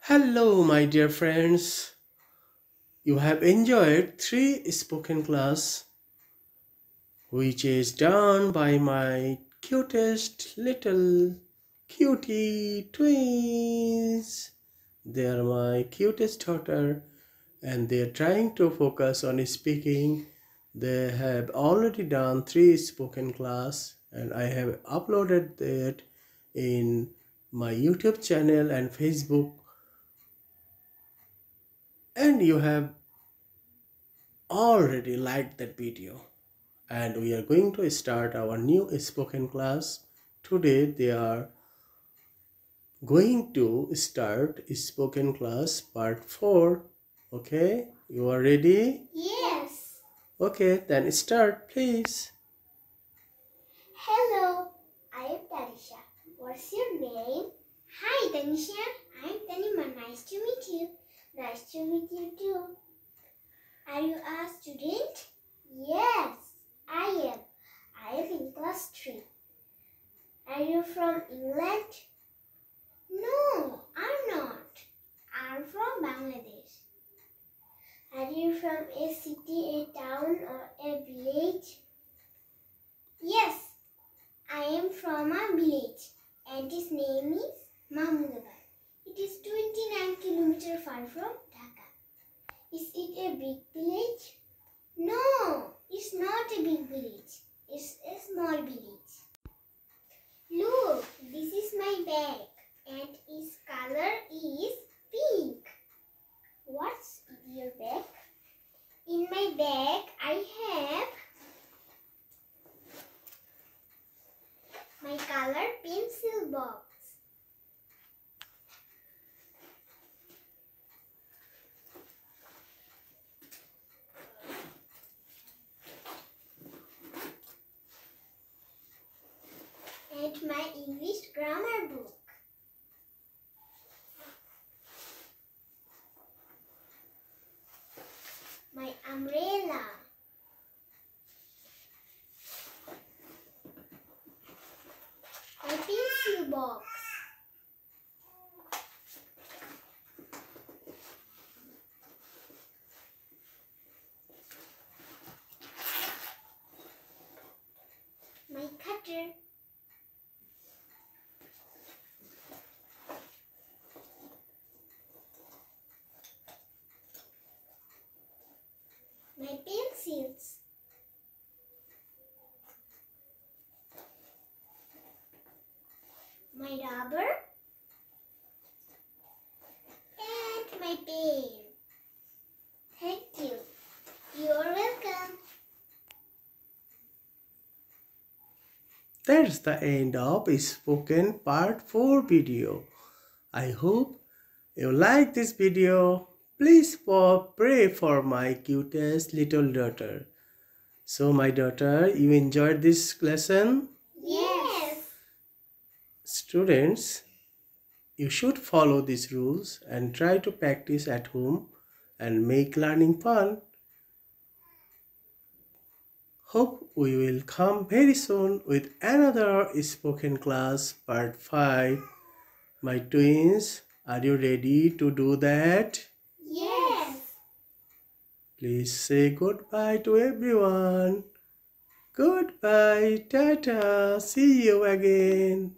Hello, my dear friends. You have enjoyed 3 spoken class, which is done by my cutest little cutie twins. They are my cutest daughter, and they are trying to focus on speaking. They have already done 3 spoken class, and I have uploaded that in my YouTube channel and Facebook. And you have already liked that video, and we are going to start our new spoken class. Today they are going to start spoken class part 4. Okay, you are ready? Yes. Okay, then start please. Hello, I am Tanisha. What's your name? Hi Tanisha, I am Tanima. Nice to meet you. Nice to meet you too. Are you a student? Yes, I am. I am in class 3. Are you from England? No, I'm not. I'm from Bangladesh. Are you from a city, a town, or a village? Yes, I am from a village and its name is Mahmudabad. It is 29 kilometers far from Dhaka. Is it a big village? No, it's not a big village. It's a small village. Look, this is my bag and its color is pink. What's in your bag? In my bag, I have my color pencil box. And my English grammar book. My umbrella. My pencil box. My cutter. My pencils. My rubber. And my pen. Thank you. You are welcome. That's the end of spoken part 4 video. I hope you like this video. Please pray for my cutest little daughter. So my daughter, you enjoyed this lesson? Yes. Students, you should follow these rules and try to practice at home and make learning fun. Hope we will come very soon with another spoken class part 5. My twins, are you ready to do that? Yes. Please say goodbye to everyone. Goodbye, tata, see you again.